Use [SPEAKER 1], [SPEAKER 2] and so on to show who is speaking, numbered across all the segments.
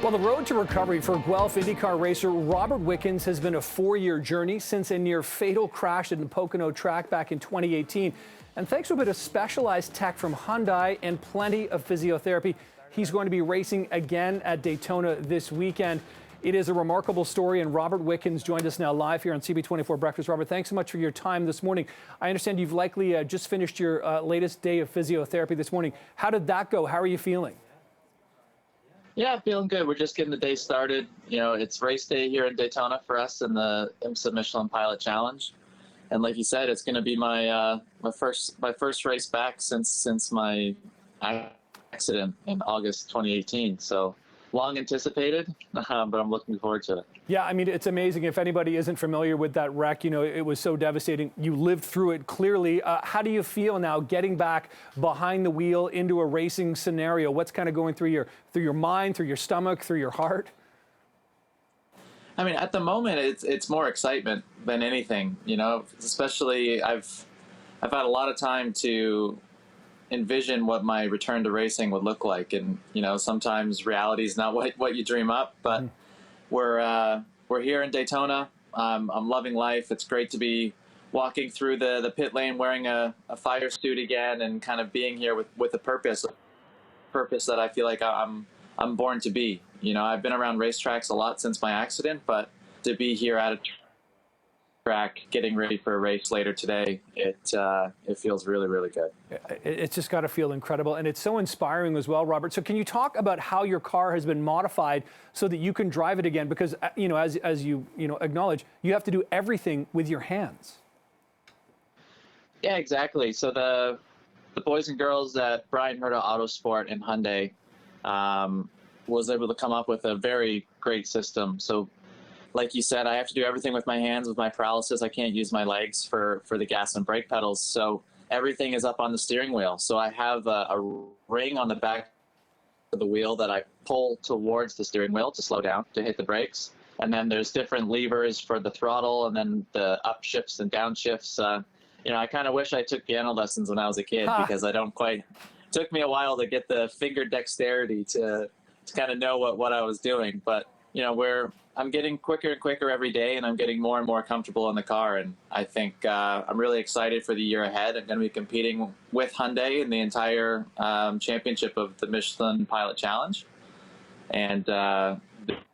[SPEAKER 1] Well, the road to recovery for Guelph IndyCar racer Robert Wickens has been a 4-year journey since a near fatal crash at the Pocono track back in 2018. And thanks to a bit of specialized tech from Hyundai and plenty of physiotherapy, he's going to be racing again at Daytona this weekend. It is a remarkable story, and Robert Wickens joined us now live here on CB24 Breakfast. Robert, thanks so much for your time this morning. I understand you've likely just finished your latest day of physiotherapy this morning. How did that go? How are you feeling?
[SPEAKER 2] Yeah, feeling good. We're just getting the day started. You know, it's race day here in Daytona for us in the IMSA Michelin Pilot Challenge, and like you said, it's going to be my first race back since my accident in August 2018. So long anticipated, but I'm looking forward to it.
[SPEAKER 1] Yeah, I mean, it's amazing. If anybody isn't familiar with that wreck, you know, it was so devastating. You lived through it clearly. How do you feel now getting back behind the wheel into a racing scenario? What's kind of going through your mind, through your stomach, through your heart?
[SPEAKER 2] I mean, at the moment, it's more excitement than anything, you know, especially I've had a lot of time to envision what my return to racing would look like. And, you know, sometimes reality is not what you dream up, but we're here in Daytona. I'm loving life. It's great to be walking through the pit lane wearing a fire suit again and kind of being here with a purpose that I feel like I'm born to be. You know, I've been around racetracks a lot since my accident, but to be here at a track getting ready for a race later today, it feels really, really good.
[SPEAKER 1] It's just got to feel incredible, and it's so inspiring as well, Robert. So can you talk about how your car has been modified so that you can drive it again? Because, you know, as you acknowledge, you have to do everything with your hands.
[SPEAKER 2] Yeah, exactly. So the boys and girls at Brian Herta Autosport in Hyundai was able to come up with a very great system. So like you said, I have to do everything with my hands. With my paralysis, I can't use my legs for the gas and brake pedals. So everything is up on the steering wheel. So I have a ring on the back of the wheel that I pull towards the steering wheel to slow down, to hit the brakes. And then there's different levers for the throttle and then the upshifts and downshifts. You know, I kind of wish I took piano lessons when I was a kid because I don't quite. It took me a while to get the finger dexterity to kind of know what I was doing. But, you know, I'm getting quicker and quicker every day, and I'm getting more and more comfortable in the car. And I think I'm really excited for the year ahead. I'm going to be competing with Hyundai in the entire championship of the Michelin Pilot Challenge. And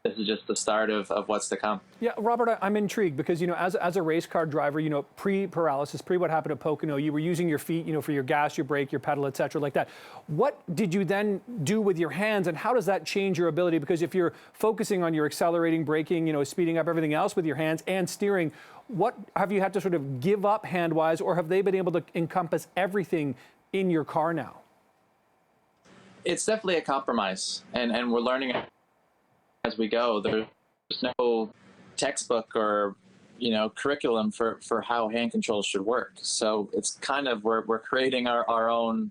[SPEAKER 2] this is just the start of what's to come.
[SPEAKER 1] Yeah, Robert, I'm intrigued because, you know, as a race car driver, you know, pre-paralysis, what happened at Pocono, you were using your feet, you know, for your gas, your brake, your pedal, et cetera, like that. What did you then do with your hands, and how does that change your ability? Because if you're focusing on your accelerating, braking, you know, speeding up everything else with your hands and steering, what have you had to sort of give up hand-wise, or have they been able to encompass everything in your car now?
[SPEAKER 2] It's definitely a compromise, and we're learning as we go. There's no textbook or, you know, curriculum for how hand controls should work. So it's kind of we're creating our own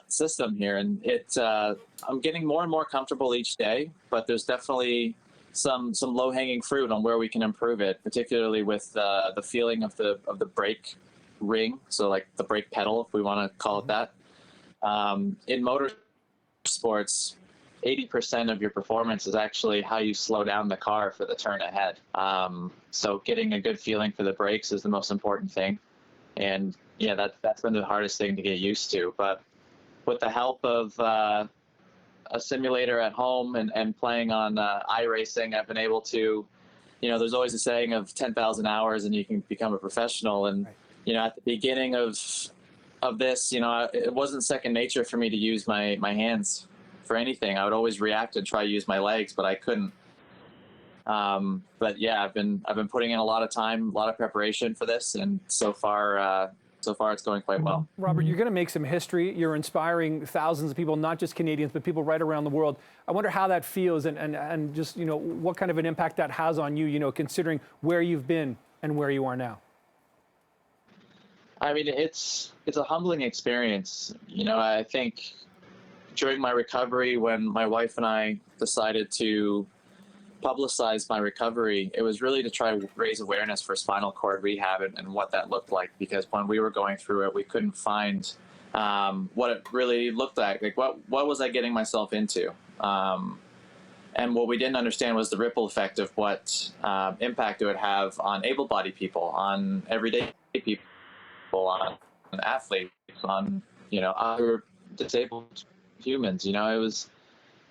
[SPEAKER 2] system here, and I'm getting more and more comfortable each day. But there's definitely some low hanging fruit on where we can improve it, particularly with the feeling of the brake ring. So like the brake pedal, if we want to call it that. In motorsports, 80% of your performance is actually how you slow down the car for the turn ahead. So getting a good feeling for the brakes is the most important thing. And yeah, that's been the hardest thing to get used to. But with the help of a simulator at home and playing on iRacing, I've been able to, you know, there's always a saying of 10,000 hours and you can become a professional. And, you know, at the beginning of this, you know, it wasn't second nature for me to use my hands for anything. I would always react and try to use my legs, but I couldn't. But yeah, I've been putting in a lot of time, a lot of preparation for this, and so far it's going quite well.
[SPEAKER 1] Robert, you're going to make some history. You're inspiring thousands of people, not just Canadians, but people right around the world. I wonder how that feels, and just, you know, what kind of an impact that has on you, you know, considering where you've been and where you are now.
[SPEAKER 2] I mean, it's a humbling experience. You know, I think during my recovery, when my wife and I decided to publicize my recovery, it was really to try to raise awareness for spinal cord rehab and what that looked like. Because when we were going through it, we couldn't find what it really looked like. Like what was I getting myself into? And what we didn't understand was the ripple effect of what impact it would have on able-bodied people, on everyday people, on athletes, on other disabled humans.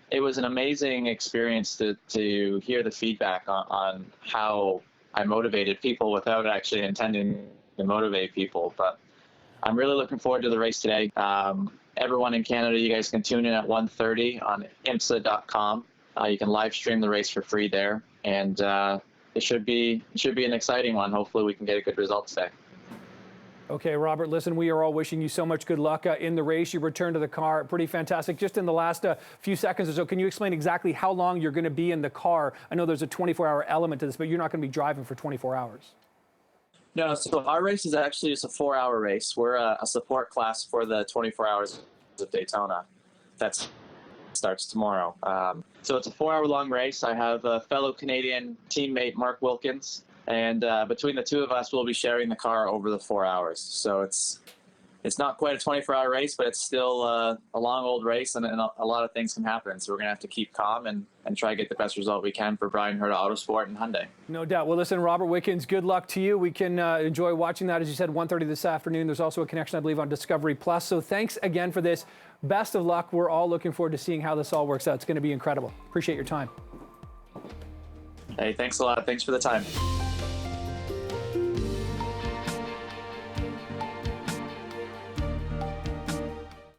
[SPEAKER 2] It was an amazing experience to hear the feedback on how I motivated people without actually intending to motivate people. But I'm really looking forward to the race today. Everyone in Canada, you guys can tune in at 1:30 on imsa.com. You can live stream the race for free there, and it should be an exciting one. Hopefully we can get a good result today.
[SPEAKER 1] Okay, Robert, listen, we are all wishing you so much good luck in the race. You return to the car, pretty fantastic. Just in the last few seconds or so, can you explain exactly how long you're going to be in the car? I know there's a 24-hour element to this, but you're not going to be driving for 24 hours.
[SPEAKER 2] No, so our race is actually just a 4-hour race. We're a support class for the 24 hours of Daytona. That starts tomorrow. So it's a 4-hour-long race. I have a fellow Canadian teammate, Mark Wilkins, and between the two of us, we'll be sharing the car over the 4 hours. So it's not quite a 24-hour race, but it's still a long old race, and a lot of things can happen. So we're going to have to keep calm and try to get the best result we can for Brian Herta Autosport and Hyundai.
[SPEAKER 1] No doubt. Well, listen, Robert Wickens, good luck to you. We can enjoy watching that, as you said, 1:30 this afternoon. There's also a connection, I believe, on Discovery Plus. So thanks again for this. Best of luck. We're all looking forward to seeing how this all works out. It's going to be incredible. Appreciate your time.
[SPEAKER 2] Hey, thanks a lot. Thanks for the time.